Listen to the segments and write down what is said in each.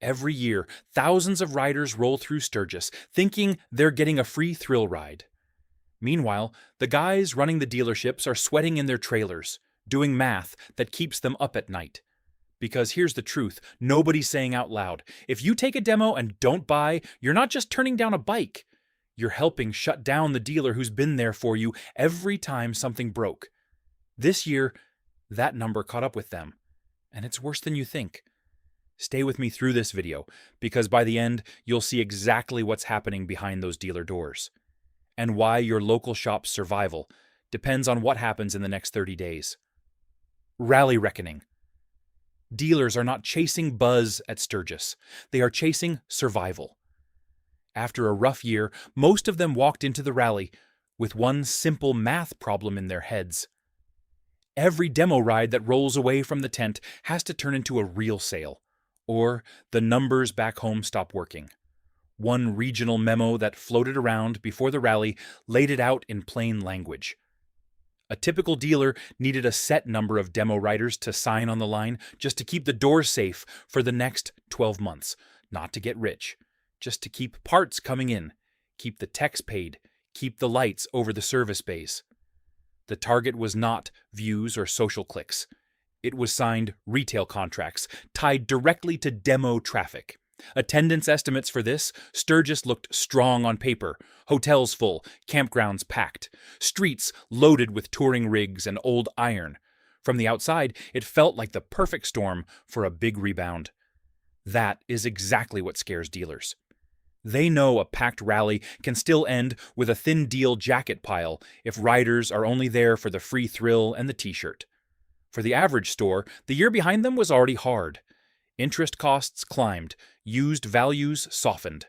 Every year, thousands of riders roll through Sturgis, thinking they're getting a free thrill ride. Meanwhile, the guys running the dealerships are sweating in their trailers, doing math that keeps them up at night. Because here's the truth, nobody's saying out loud, if you take a demo and don't buy, you're not just turning down a bike. You're helping shut down the dealer who's been there for you every time something broke. This year, that number caught up with them, and it's worse than you think. Stay with me through this video, because by the end, you'll see exactly what's happening behind those dealer doors, and why your local shop's survival depends on what happens in the next 30 days. Rally reckoning. Dealers are not chasing buzz at Sturgis. They are chasing survival. After a rough year, most of them walked into the rally with one simple math problem in their heads. Every demo ride that rolls away from the tent has to turn into a real sale, or the numbers back home stop working. One regional memo that floated around before the rally laid it out in plain language. A typical dealer needed a set number of demo riders to sign on the line just to keep the doors safe for the next 12 months, not to get rich, just to keep parts coming in, keep the techs paid, keep the lights over the service bays. The target was not views or social clicks. It was signed retail contracts tied directly to demo traffic. Attendance estimates for this, Sturgis looked strong on paper. Hotels full, campgrounds packed, streets loaded with touring rigs and old iron. From the outside, it felt like the perfect storm for a big rebound. That is exactly what scares dealers. They know a packed rally can still end with a thin deal jacket pile if riders are only there for the free thrill and the t-shirt. For the average store, the year behind them was already hard. Interest costs climbed, used values softened.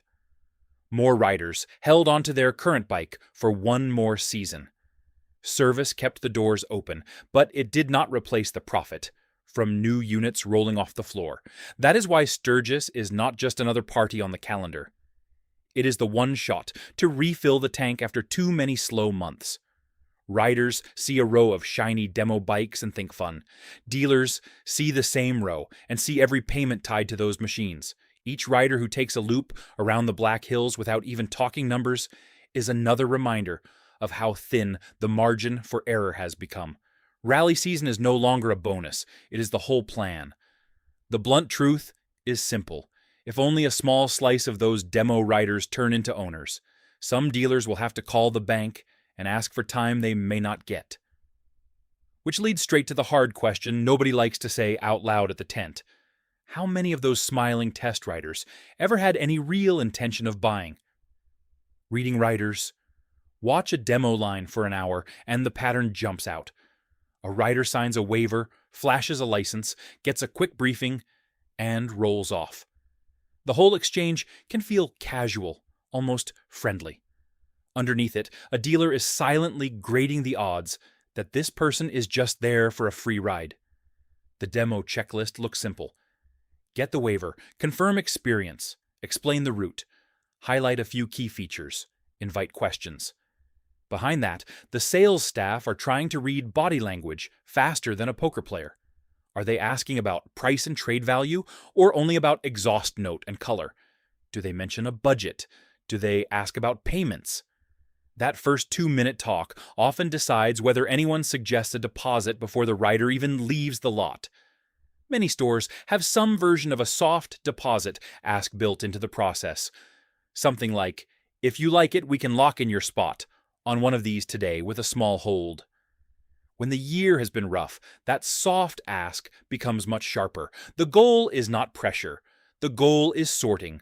More riders held onto their current bike for one more season. Service kept the doors open, but it did not replace the profit from new units rolling off the floor. That is why Sturgis is not just another party on the calendar. It is the one shot to refill the tank after too many slow months. Riders see a row of shiny demo bikes and think fun. Dealers see the same row and see every payment tied to those machines. Each rider who takes a loop around the Black Hills without even talking numbers is another reminder of how thin the margin for error has become. Rally season is no longer a bonus. It is the whole plan. The blunt truth is simple. If only a small slice of those demo riders turn into owners, some dealers will have to call the bank and ask for time they may not get. Which leads straight to the hard question nobody likes to say out loud at the tent. How many of those smiling test riders ever had any real intention of buying? Reading riders. Watch a demo line for an hour and the pattern jumps out. A rider signs a waiver, flashes a license, gets a quick briefing, and rolls off. The whole exchange can feel casual, almost friendly. Underneath it, a dealer is silently grading the odds that this person is just there for a free ride. The demo checklist looks simple. Get the waiver, confirm experience, explain the route, highlight a few key features, invite questions. Behind that, the sales staff are trying to read body language faster than a poker player. Are they asking about price and trade value, or only about exhaust note and color? Do they mention a budget? Do they ask about payments? That first 2-minute talk often decides whether anyone suggests a deposit before the rider even leaves the lot. Many stores have some version of a soft deposit ask built into the process. Something like, if you like it, we can lock in your spot on one of these today with a small hold. When the year has been rough, that soft ask becomes much sharper. The goal is not pressure. The goal is sorting.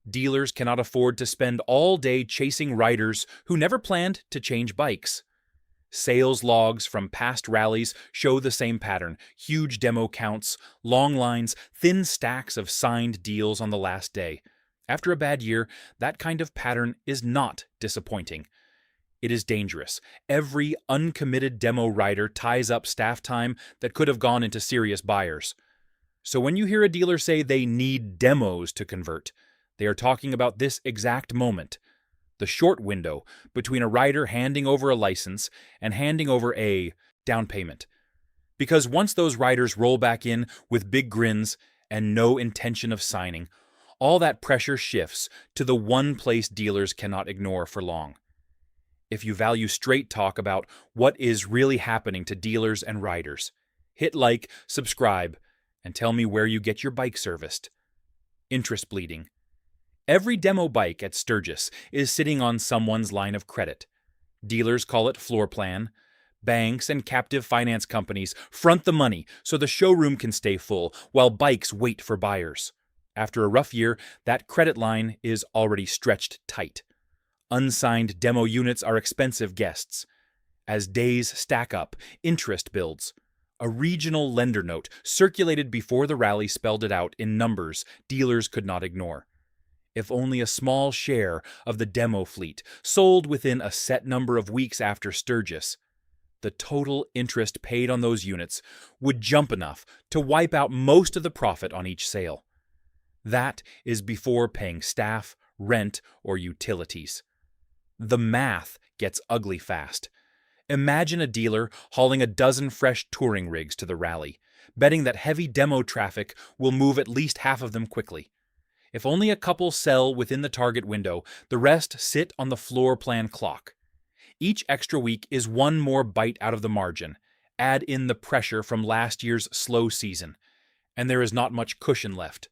Dealers cannot afford to spend all day chasing riders who never planned to change bikes. Sales logs from past rallies show the same pattern. Huge demo counts, long lines, thin stacks of signed deals on the last day. After a bad year, that kind of pattern is not disappointing. It is dangerous. Every uncommitted demo rider ties up staff time that could have gone into serious buyers. So when you hear a dealer say they need demos to convert, they are talking about this exact moment, the short window between a rider handing over a license and handing over a down payment. Because once those riders roll back in with big grins and no intention of signing, all that pressure shifts to the one place dealers cannot ignore for long. If you value straight talk about what is really happening to dealers and riders, hit like, subscribe, and tell me where you get your bike serviced. Interest bleeding. Every demo bike at Sturgis is sitting on someone's line of credit. Dealers call it floor plan. Banks and captive finance companies front the money so the showroom can stay full while bikes wait for buyers. After a rough year, that credit line is already stretched tight. Unsigned demo units are expensive guests. As days stack up, interest builds. A regional lender note circulated before the rally spelled it out in numbers dealers could not ignore. If only a small share of the demo fleet sold within a set number of weeks after Sturgis, the total interest paid on those units would jump enough to wipe out most of the profit on each sale. That is before paying staff, rent, or utilities. The math gets ugly fast. Imagine a dealer hauling a dozen fresh touring rigs to the rally, betting that heavy demo traffic will move at least half of them quickly. If only a couple sell within the target window, the rest sit on the floor plan clock. Each extra week is one more bite out of the margin. Add in the pressure from last year's slow season, and there is not much cushion left.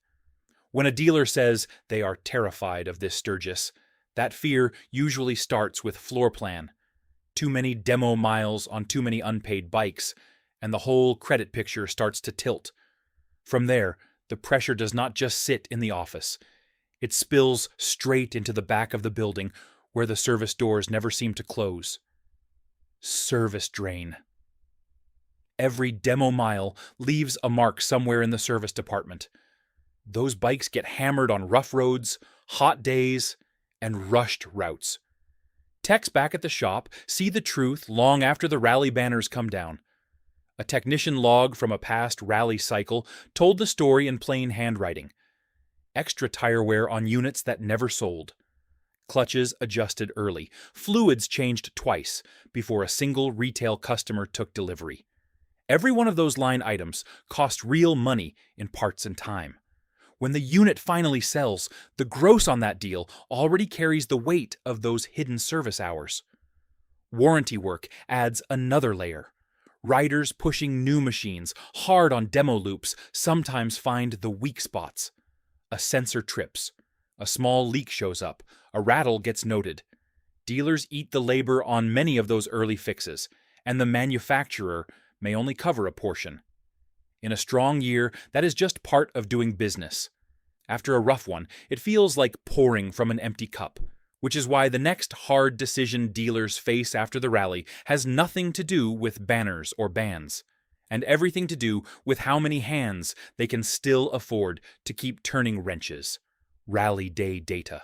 When a dealer says they are terrified of this Sturgis, that fear usually starts with floor plan. Too many demo miles on too many unpaid bikes, and the whole credit picture starts to tilt. From there, the pressure does not just sit in the office. It spills straight into the back of the building where the service doors never seem to close. Service drain. Every demo mile leaves a mark somewhere in the service department. Those bikes get hammered on rough roads, hot days, and rushed routes. Techs back at the shop see the truth long after the rally banners come down. A technician log from a past rally cycle told the story in plain handwriting. Extra tire wear on units that never sold. Clutches adjusted early. Fluids changed twice before a single retail customer took delivery. Every one of those line items cost real money in parts and time. When the unit finally sells, the gross on that deal already carries the weight of those hidden service hours. Warranty work adds another layer. Riders pushing new machines hard on demo loops sometimes find the weak spots. A sensor trips. A small leak shows up. A rattle gets noted. Dealers eat the labor on many of those early fixes, and the manufacturer may only cover a portion. In a strong year, that is just part of doing business. After a rough one, it feels like pouring from an empty cup, which is why the next hard decision dealers face after the rally has nothing to do with banners or bans, and everything to do with how many hands they can still afford to keep turning wrenches. Rally day data.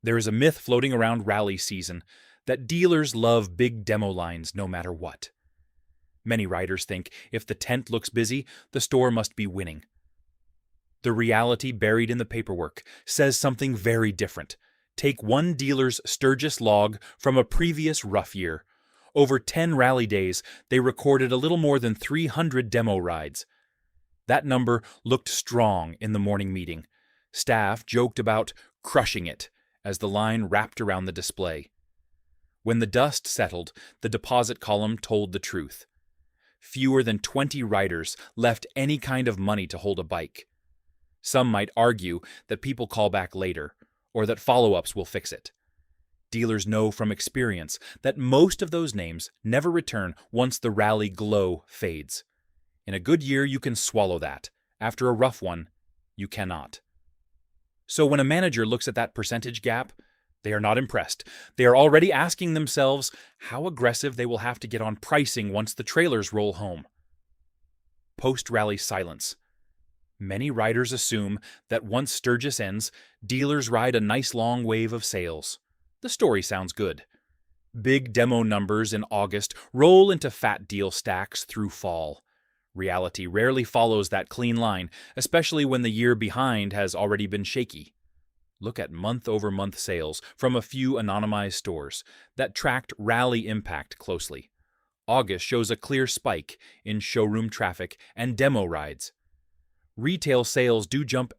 There is a myth floating around rally season that dealers love big demo lines no matter what. Many riders think if the tent looks busy, the store must be winning. The reality buried in the paperwork says something very different. Take one dealer's Sturgis log from a previous rough year. Over 10 rally days, they recorded a little more than 300 demo rides. That number looked strong in the morning meeting. Staff joked about crushing it as the line wrapped around the display. When the dust settled, the deposit column told the truth. Fewer than 20 riders left any kind of money to hold a bike. Some might argue that people call back later, or that follow-ups will fix it. Dealers know from experience that most of those names never return once the rally glow fades. In a good year, you can swallow that. After a rough one, you cannot. So when a manager looks at that percentage gap, they are not impressed. They are already asking themselves how aggressive they will have to get on pricing once the trailers roll home. Post-rally silence. Many riders assume that once Sturgis ends, dealers ride a nice long wave of sales. The story sounds good. Big demo numbers in August roll into fat deal stacks through fall. Reality rarely follows that clean line, especially when the year behind has already been shaky. Look at month-over-month sales from a few anonymized stores that tracked rally impact closely. August shows a clear spike in showroom traffic and demo rides. Retail sales do jump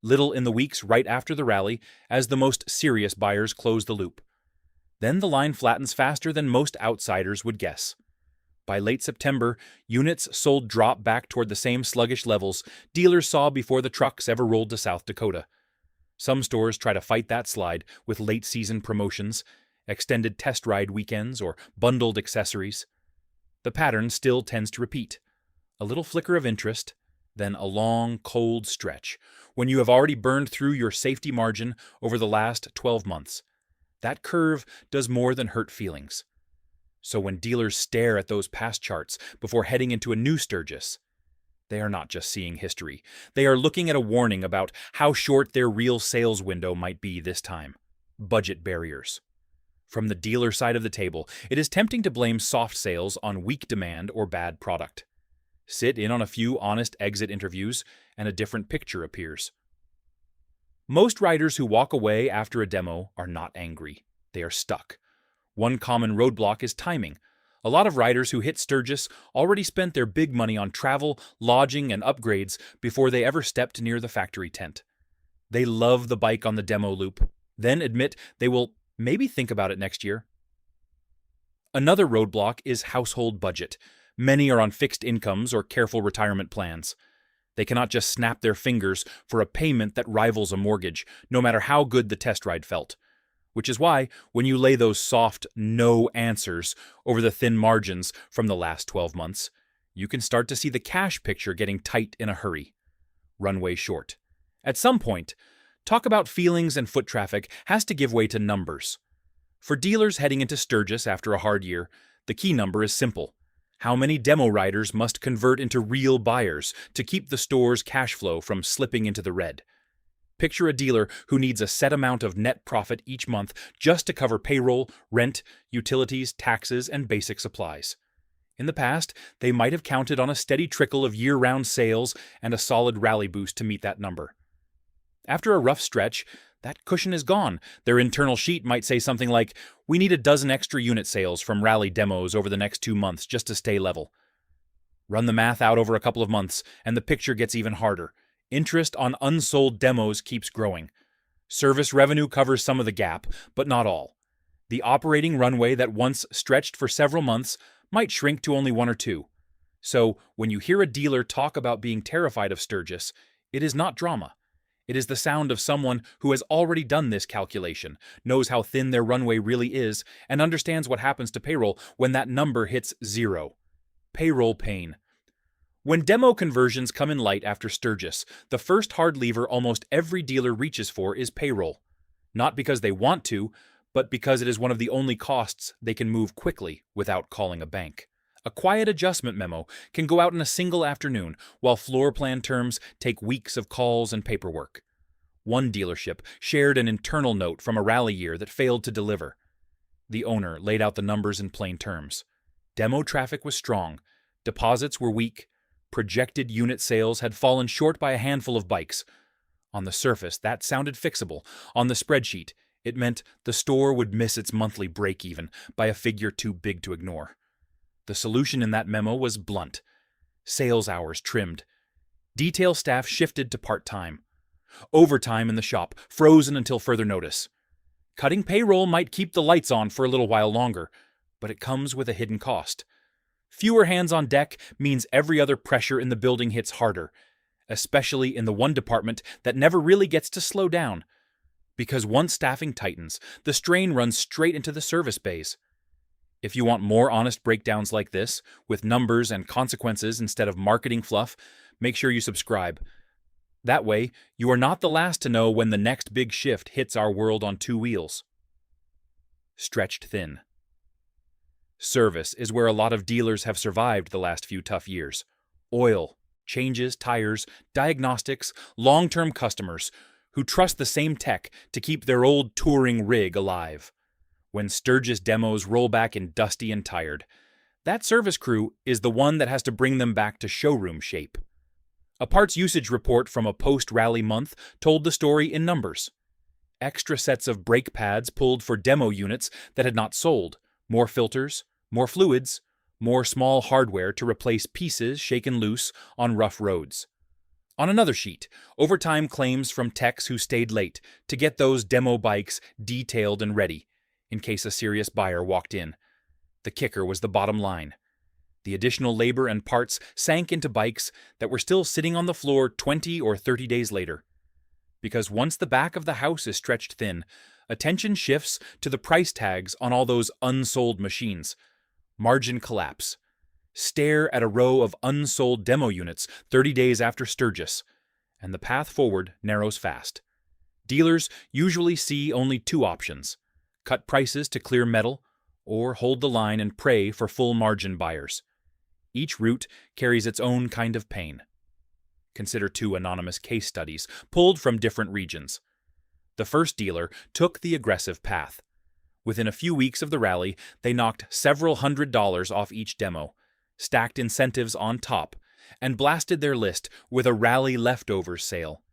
little in the weeks right after the rally as the most serious buyers close the loop. Then the line flattens faster than most outsiders would guess. By late September, units sold drop back toward the same sluggish levels dealers saw before the trucks ever rolled to South Dakota. Some stores try to fight that slide with late-season promotions, extended test ride weekends, or bundled accessories. The pattern still tends to repeat. A little flicker of interest, then a long, cold stretch, when you have already burned through your safety margin over the last 12 months. That curve does more than hurt feelings. So when dealers stare at those past charts before heading into a new Sturgis, they are not just seeing history. They are looking at a warning about how short their real sales window might be this time. Budget barriers. From the dealer side of the table, it is tempting to blame soft sales on weak demand or bad product. Sit in on a few honest exit interviews, and a different picture appears. Most riders who walk away after a demo are not angry. They are stuck. One common roadblock is timing. A lot of riders who hit Sturgis already spent their big money on travel, lodging, and upgrades before they ever stepped near the factory tent. They love the bike on the demo loop, then admit they will maybe think about it next year. Another roadblock is household budget. Many are on fixed incomes or careful retirement plans. They cannot just snap their fingers for a payment that rivals a mortgage, no matter how good the test ride felt. Which is why, when you lay those soft no answers over the thin margins from the last 12 months, you can start to see the cash picture getting tight in a hurry. Runway short. At some point, talk about feelings and foot traffic has to give way to numbers. For dealers heading into Sturgis after a hard year, the key number is simple. How many demo riders must convert into real buyers to keep the store's cash flow from slipping into the red? Picture a dealer who needs a set amount of net profit each month just to cover payroll, rent, utilities, taxes, and basic supplies. In the past, they might have counted on a steady trickle of year-round sales and a solid rally boost to meet that number. After a rough stretch, that cushion is gone. Their internal sheet might say something like, "We need a dozen extra unit sales from rally demos over the next 2 months just to stay level." Run the math out over a couple of months, and the picture gets even harder. Interest on unsold demos keeps growing. Service revenue covers some of the gap, but not all. The operating runway that once stretched for several months might shrink to only 1 or 2. So, when you hear a dealer talk about being terrified of Sturgis, it is not drama. It is the sound of someone who has already done this calculation, knows how thin their runway really is, and understands what happens to payroll when that number hits 0. Payroll pain. When demo conversions come in light after Sturgis, the first hard lever almost every dealer reaches for is payroll. Not because they want to, but because it is one of the only costs they can move quickly without calling a bank. A quiet adjustment memo can go out in a single afternoon, while floor plan terms take weeks of calls and paperwork. One dealership shared an internal note from a rally year that failed to deliver. The owner laid out the numbers in plain terms. Demo traffic was strong, deposits were weak, projected unit sales had fallen short by a handful of bikes. On the surface, that sounded fixable. On the spreadsheet, it meant the store would miss its monthly break-even by a figure too big to ignore. The solution in that memo was blunt. Sales hours trimmed. Detail staff shifted to part-time. Overtime in the shop frozen until further notice. Cutting payroll might keep the lights on for a little while longer, but it comes with a hidden cost. Fewer hands on deck means every other pressure in the building hits harder, especially in the one department that never really gets to slow down. Because once staffing tightens, the strain runs straight into the service bays. If you want more honest breakdowns like this, with numbers and consequences instead of marketing fluff, make sure you subscribe. That way, you are not the last to know when the next big shift hits our world on 2 wheels. Stretched thin. Service is where a lot of dealers have survived the last few tough years. Oil, changes, tires, diagnostics, long-term customers who trust the same tech to keep their old touring rig alive. When Sturgis demos roll back in dusty and tired, that service crew is the one that has to bring them back to showroom shape. A parts usage report from a post-rally month told the story in numbers. Extra sets of brake pads pulled for demo units that had not sold, more filters, more fluids, more small hardware to replace pieces shaken loose on rough roads. On another sheet, overtime claims from techs who stayed late to get those demo bikes detailed and ready, in case a serious buyer walked in. The kicker was the bottom line. The additional labor and parts sank into bikes that were still sitting on the floor 20 or 30 days later. Because once the back of the house is stretched thin, attention shifts to the price tags on all those unsold machines. Margin collapse. Stare at a row of unsold demo units 30 days after Sturgis, and the path forward narrows fast. Dealers usually see only two options: cut prices to clear metal, or hold the line and pray for full margin buyers. Each route carries its own kind of pain. Consider two anonymous case studies pulled from different regions. The first dealer took the aggressive path. Within a few weeks of the rally, they knocked several $100s off each demo, stacked incentives on top, and blasted their list with a rally leftovers sale.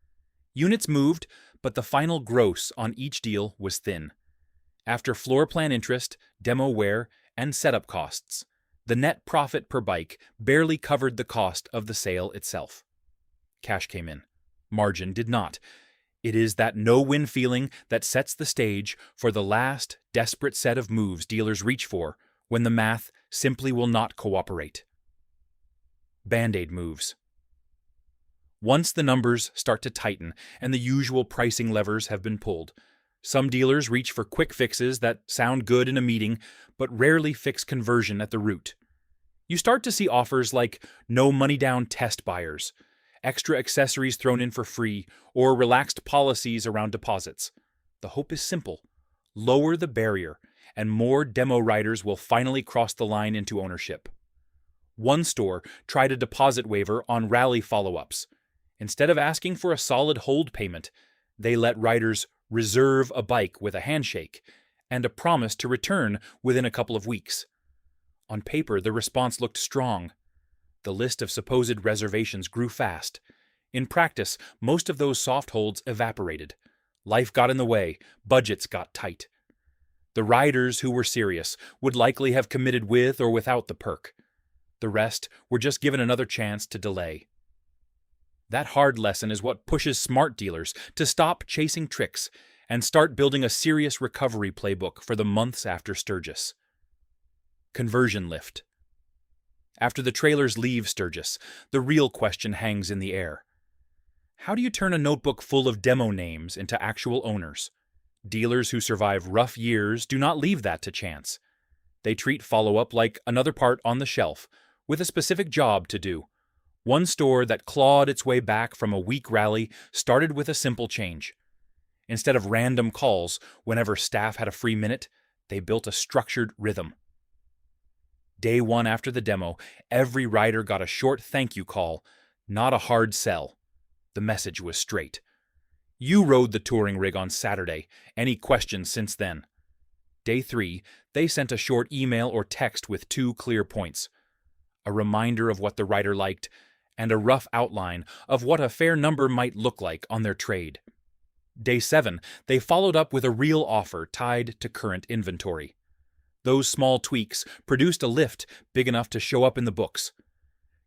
Units moved, but the final gross on each deal was thin. After floor plan interest, demo wear, and setup costs, the net profit per bike barely covered the cost of the sale itself. Cash came in. Margin did not. It is that no-win feeling that sets the stage for the last desperate set of moves dealers reach for when the math simply will not cooperate. Band-aid moves. Once the numbers start to tighten and the usual pricing levers have been pulled, some dealers reach for quick fixes that sound good in a meeting but rarely fix conversion at the root. You start to see offers like no money down test buyers, extra accessories thrown in for free, or relaxed policies around deposits. The hope is simple: lower the barrier, and more demo riders will finally cross the line into ownership. One store tried a deposit waiver on rally follow-ups. Instead of asking for a solid hold payment, they let riders reserve a bike with a handshake and a promise to return within a couple of weeks. On paper, the response looked strong. The list of supposed reservations grew fast. In practice, most of those soft holds evaporated. Life got in the way, budgets got tight. The riders who were serious would likely have committed with or without the perk. The rest were just given another chance to delay. That hard lesson is what pushes smart dealers to stop chasing tricks and start building a serious recovery playbook for the months after Sturgis. Conversion lift. After the trailers leave Sturgis, the real question hangs in the air. How do you turn a notebook full of demo names into actual owners? Dealers who survive rough years do not leave that to chance. They treat follow-up like another part on the shelf, with a specific job to do. One store that clawed its way back from a weak rally started with a simple change. Instead of random calls whenever staff had a free minute, they built a structured rhythm. Day one after the demo, every rider got a short thank you call, not a hard sell. The message was straight. You rode the touring rig on Saturday. Any questions since then? Day 3, they sent a short email or text with 2 clear points: a reminder of what the rider liked, and a rough outline of what a fair number might look like on their trade. Day 7, they followed up with a real offer tied to current inventory. Those small tweaks produced a lift big enough to show up in the books.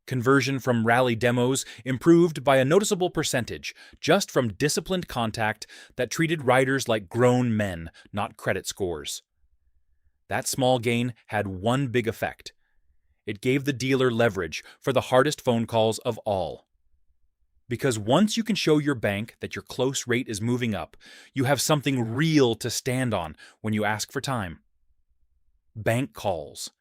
Conversion from rally demos improved by a noticeable percentage, just from disciplined contact that treated riders like grown men, not credit scores. That small gain had one big effect. It gave the dealer leverage for the hardest phone calls of all. Because once you can show your bank that your close rate is moving up, you have something real to stand on when you ask for time. Bank calls.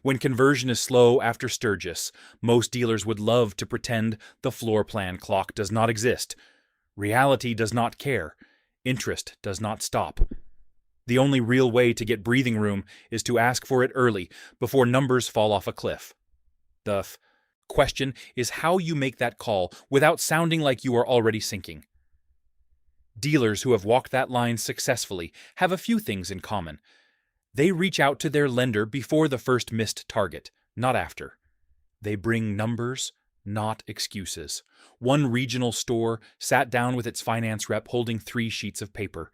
When conversion is slow after Sturgis, most dealers would love to pretend the floor plan clock does not exist. Reality does not care. Interest does not stop. The only real way to get breathing room is to ask for it early, before numbers fall off a cliff. The question is how you make that call without sounding like you are already sinking. Dealers who have walked that line successfully have a few things in common. They reach out to their lender before the first missed target, not after. They bring numbers, not excuses. One regional store sat down with its finance rep holding 3 sheets of paper.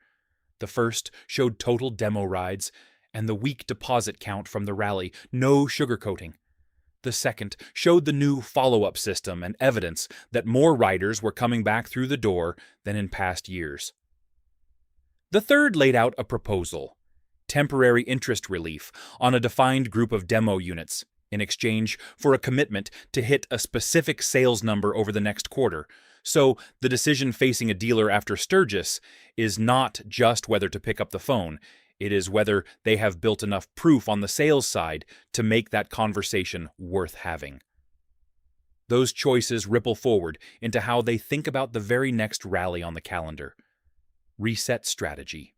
The first showed total demo rides and the weak deposit count from the rally, no sugarcoating. The second showed the new follow-up system and evidence that more riders were coming back through the door than in past years. The third laid out a proposal: temporary interest relief on a defined group of demo units in exchange for a commitment to hit a specific sales number over the next quarter. So the decision facing a dealer after Sturgis is not just whether to pick up the phone, it is whether they have built enough proof on the sales side to make that conversation worth having. Those choices ripple forward into how they think about the very next rally on the calendar. Reset strategy.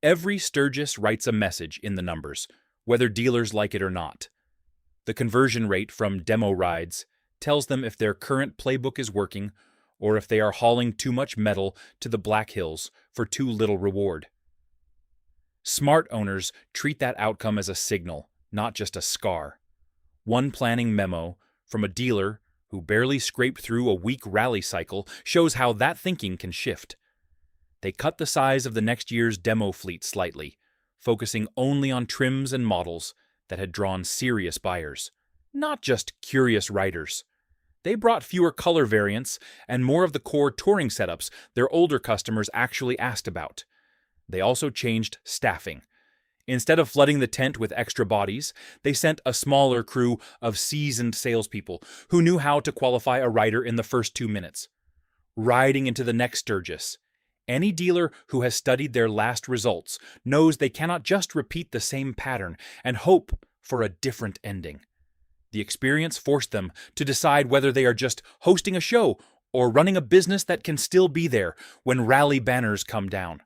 Every Sturgis writes a message in the numbers, whether dealers like it or not. The conversion rate from demo rides tells them if their current playbook is working or if they are hauling too much metal to the Black Hills for too little reward. Smart owners treat that outcome as a signal, not just a scar. One planning memo from a dealer who barely scraped through a weak rally cycle shows how that thinking can shift. They cut the size of the next year's demo fleet slightly, focusing only on trims and models that had drawn serious buyers, not just curious riders. They brought fewer color variants and more of the core touring setups their older customers actually asked about. They also changed staffing. Instead of flooding the tent with extra bodies, they sent a smaller crew of seasoned salespeople who knew how to qualify a rider in the first 2 minutes. Riding into the next Sturgis, any dealer who has studied their last results knows they cannot just repeat the same pattern and hope for a different ending. The experience forced them to decide whether they are just hosting a show or running a business that can still be there when rally banners come down.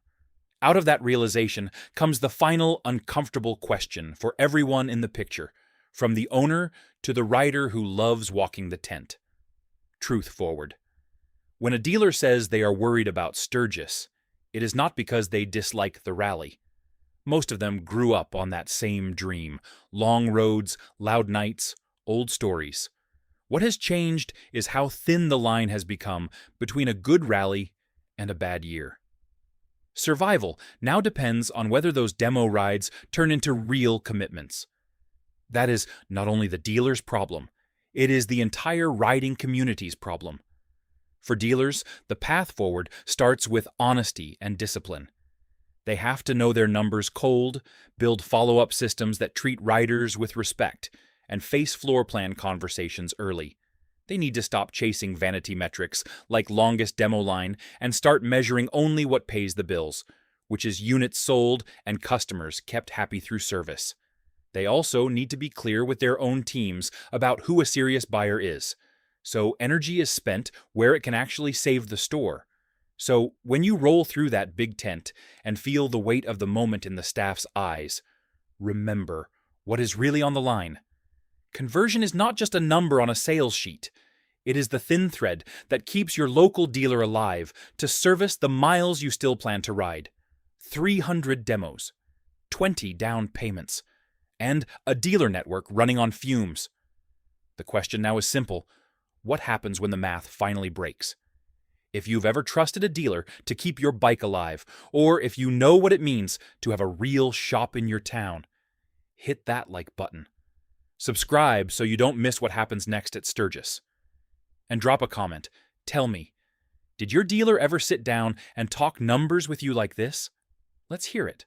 Out of that realization comes the final uncomfortable question for everyone in the picture, from the owner to the rider who loves walking the tent. Truth forward. When a dealer says they are worried about Sturgis, it is not because they dislike the rally. Most of them grew up on that same dream: long roads, loud nights, old stories. What has changed is how thin the line has become between a good rally and a bad year. Survival now depends on whether those demo rides turn into real commitments. That is not only the dealer's problem, it is the entire riding community's problem. For dealers, the path forward starts with honesty and discipline. They have to know their numbers cold, build follow-up systems that treat riders with respect, and face floor plan conversations early. They need to stop chasing vanity metrics like longest demo line and start measuring only what pays the bills, which is units sold and customers kept happy through service. They also need to be clear with their own teams about who a serious buyer is, so energy is spent where it can actually save the store. So when you roll through that big tent and feel the weight of the moment in the staff's eyes, remember what is really on the line. Conversion is not just a number on a sales sheet. It is the thin thread that keeps your local dealer alive to service the miles you still plan to ride. 300 demos, 20 down payments, and a dealer network running on fumes. The question now is simple. What happens when the math finally breaks? If you've ever trusted a dealer to keep your bike alive, or if you know what it means to have a real shop in your town, hit that like button. Subscribe so you don't miss what happens next at Sturgis. And drop a comment. Tell me, did your dealer ever sit down and talk numbers with you like this? Let's hear it.